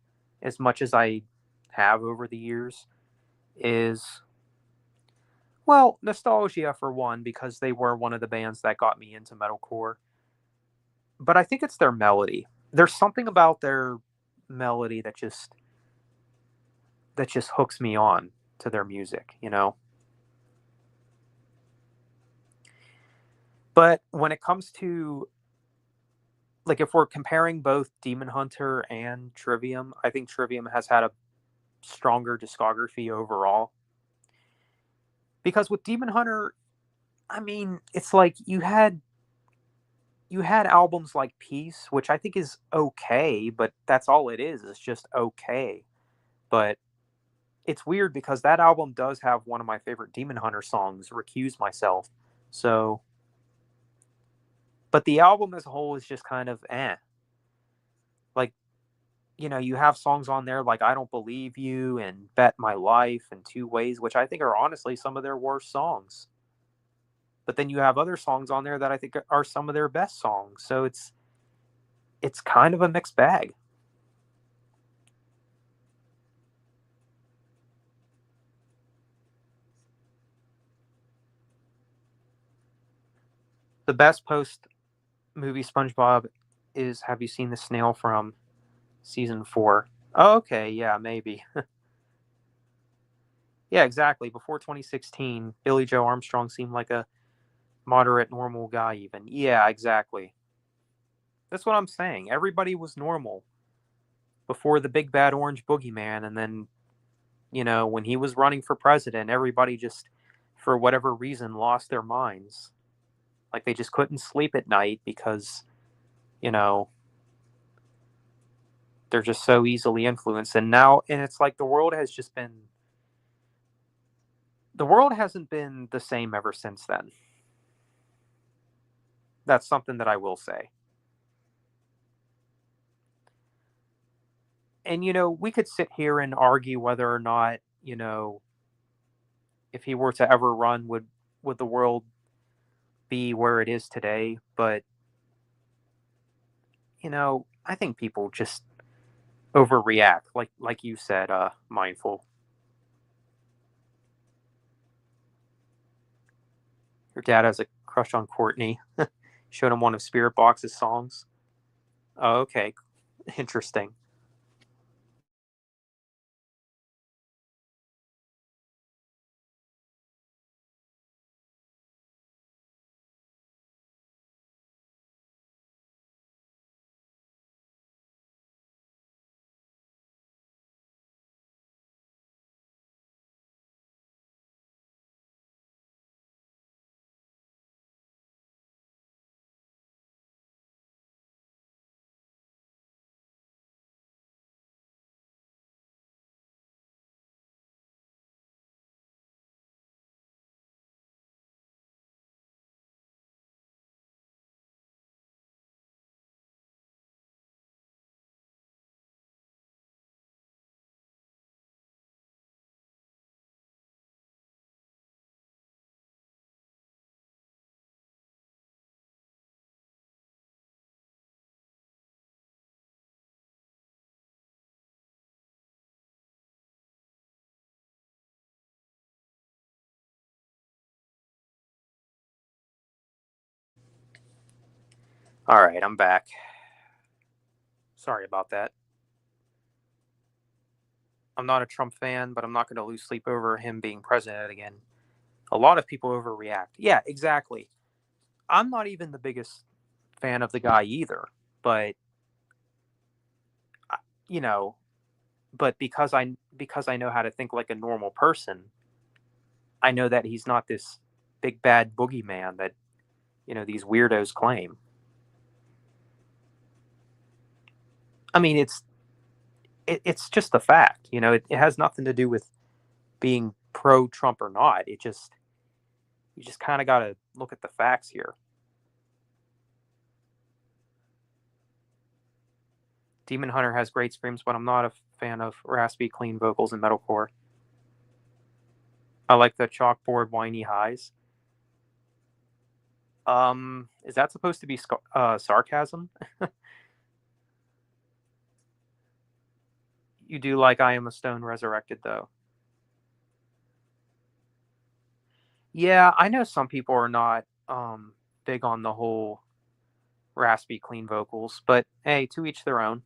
as much as I have over the years, is, well, nostalgia for one, because they were one of the bands that got me into metalcore. But I think it's their melody. There's something about their melody that just hooks me on to their music, you know? But when it comes to, like, if we're comparing both Demon Hunter and Trivium, I think Trivium has had a stronger discography overall. Because with Demon Hunter, I mean, it's like you had albums like Peace, which I think is okay, but that's all it is. It's just okay. But it's weird because that album does have one of my favorite Demon Hunter songs, Recuse Myself. So, but the album as a whole is just kind of eh. Like, you have songs on there like I Don't Believe You and Bet My Life and Two Ways, which I think are honestly some of their worst songs. But then you have other songs on there that I think are some of their best songs. So it's kind of a mixed bag. The best post movie SpongeBob is, have you seen the snail from season 4? Oh, okay, yeah, maybe. Yeah, exactly. Before 2016, Billy Joe Armstrong seemed like a moderate, normal guy, even. Yeah, exactly. That's what I'm saying. Everybody was normal before the big bad orange boogeyman. And then, when he was running for president, everybody just, for whatever reason, lost their minds. Like they just couldn't sleep at night because, you know, they're just so easily influenced. And it's like the world hasn't been the same ever since then. That's something that I will say. And we could sit here and argue whether or not, if he were to ever run, would the world be where it is today? But I think people just overreact, like you said, Mindful. Your dad has a crush on Courtney. Showed him one of Spirit Box's songs. Oh, okay, interesting. All right, I'm back. Sorry about that. I'm not a Trump fan, but I'm not going to lose sleep over him being president again. A lot of people overreact. Yeah, exactly. I'm not even the biggest fan of the guy either, but you know, but because I know how to think like a normal person, I know that he's not this big bad boogeyman that these weirdos claim. I mean, it's just a fact. It has nothing to do with being pro Trump or not. You just kind of got to look at the facts here. Demon Hunter has great screams, but I'm not a fan of raspy, clean vocals in metalcore. I like the chalkboard whiny highs. Is that supposed to be sarcasm? You do like I Am a Stone Resurrected, though. Yeah, I know some people are not big on the whole raspy, clean vocals, but hey, to each their own.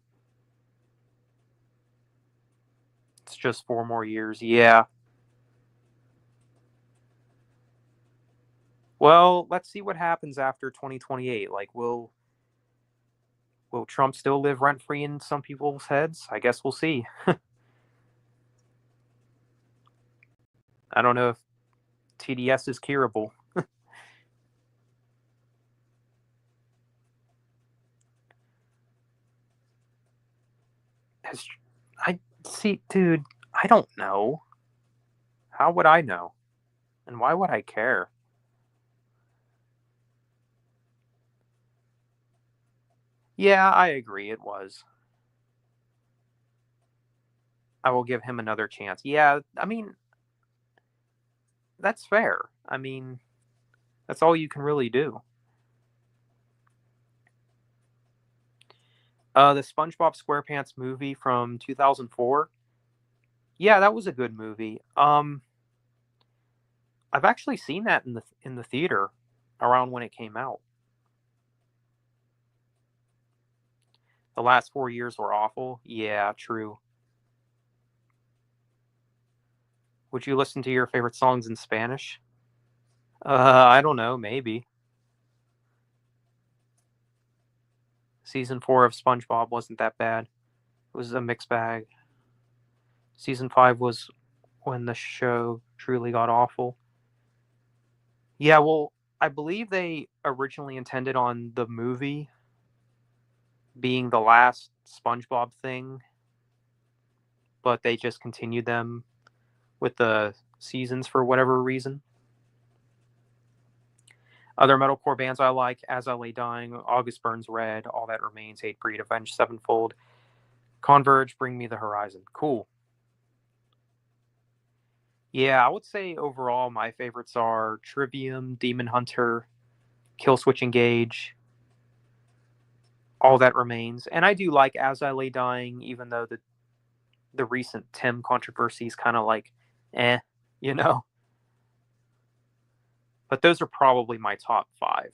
It's just 4 more years. Yeah. Well, let's see what happens after 2028. Like, will Trump still live rent free in some people's heads? I guess we'll see. I don't know if TDS is curable. I see, dude. I don't know. How would I know? And why would I care? Yeah, I agree. It was. I will give him another chance. Yeah, I mean, that's fair. I mean, that's all you can really do. The SpongeBob SquarePants movie from 2004. Yeah, that was a good movie. I've actually seen that in the theater around when it came out. The last 4 years were awful. Yeah, true. Would you listen to your favorite songs in Spanish? I don't know, maybe. Season 4 of SpongeBob wasn't that bad. It was a mixed bag. Season 5 was when the show truly got awful. Yeah, well, I believe they originally intended on the movie being the last SpongeBob thing, but they just continued them with the seasons for whatever reason. Other metalcore bands I like: As I Lay Dying, August Burns Red, All That Remains, Hatebreed, Avenged Sevenfold, Converge, Bring Me the Horizon. Cool. Yeah, I would say overall my favorites are Trivium, Demon Hunter, Killswitch Engage, All That Remains, and I do like As I Lay Dying, even though the recent Tim controversy is kind of like, eh, you know. But those are probably my top five.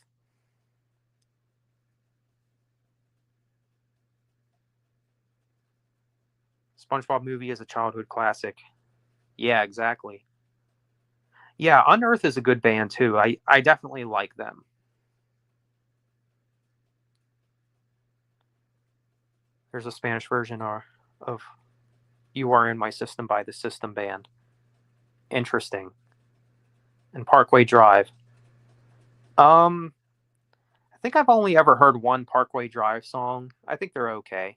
SpongeBob movie is a childhood classic. Yeah, exactly. Yeah, Unearth is a good band too. I definitely like them. There's a Spanish version of You Are in My System by the System Band. Interesting. And Parkway Drive. Um, I think I've only ever heard one Parkway Drive song. I think they're okay.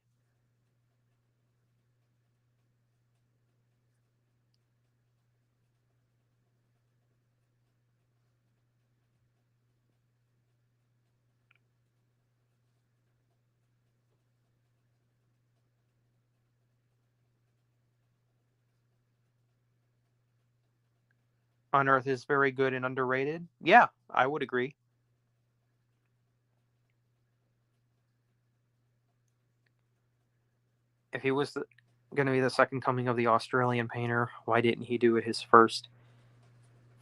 Unearth is very good and underrated. Yeah, I would agree. If he was going to be the second coming of the Australian painter, why didn't he do it his first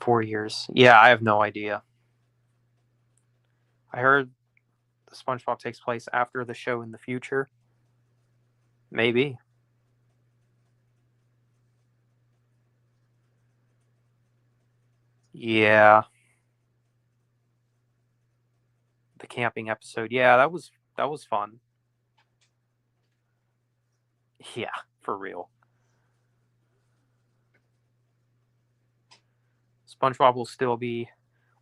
4 years? Yeah, I have no idea. I heard the SpongeBob takes place after the show in the future. Maybe. Yeah. The camping episode. Yeah, that was fun. Yeah, for real. SpongeBob will still be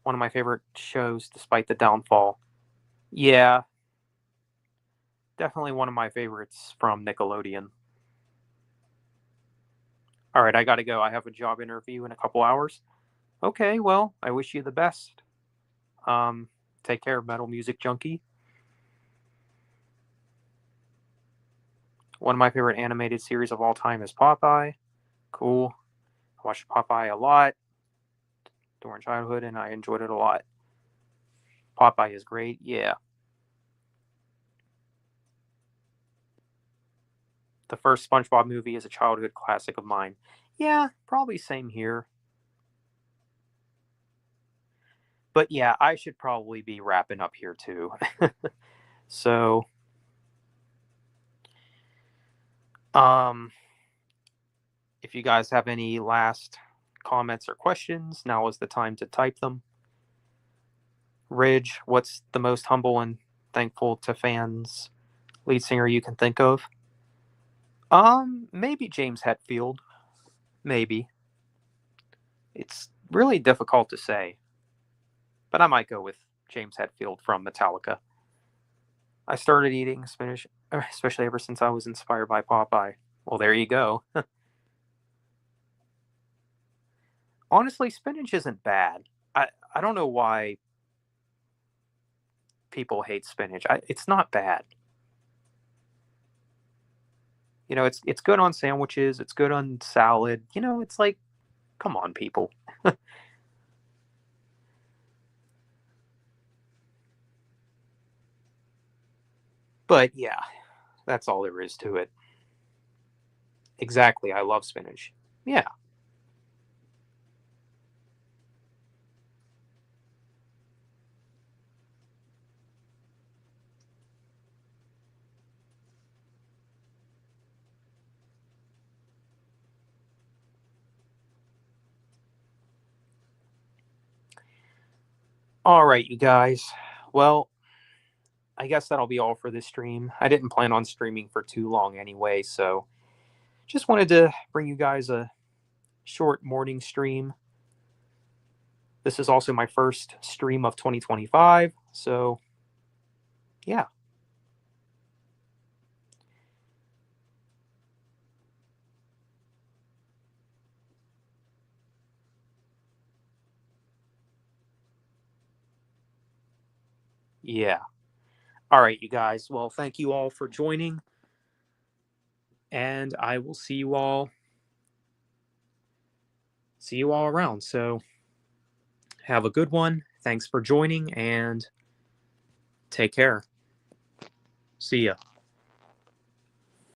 one of my favorite shows despite the downfall. Yeah, definitely one of my favorites from Nickelodeon. All right, I got to go. I have a job interview in a couple hours. Okay, well, I wish you the best. Um, Take care, Metal Music Junkie. One of my favorite animated series of all time is Popeye. Cool. I watched Popeye a lot during childhood, and I enjoyed it a lot. Popeye is great. Yeah. The first SpongeBob movie is a childhood classic of mine. Yeah, probably same here. But yeah, I should probably be wrapping up here too. So, um, if you guys have any last comments or questions, now is the time to type them. Ridge, what's the most humble and thankful to fans lead singer you can think of? Maybe James Hetfield. Maybe. It's really difficult to say, but I might go with James Hetfield from Metallica. I started eating spinach, especially ever since I was inspired by Popeye. Well, there you go. Honestly, spinach isn't bad. I don't know why people hate spinach. It's not bad. You know, it's good on sandwiches. It's good on salad. You know, it's like, come on, people. But yeah, that's all there is to it. Exactly. I love spinach. Yeah. All right, you guys. Well, I guess that'll be all for this stream. I didn't plan on streaming for too long anyway, so just wanted to bring you guys a short morning stream. This is also my first stream of 2025, so yeah. Yeah. All right, you guys. Well, thank you all for joining, and I will see you all around. So, have a good one. Thanks for joining and take care. See ya.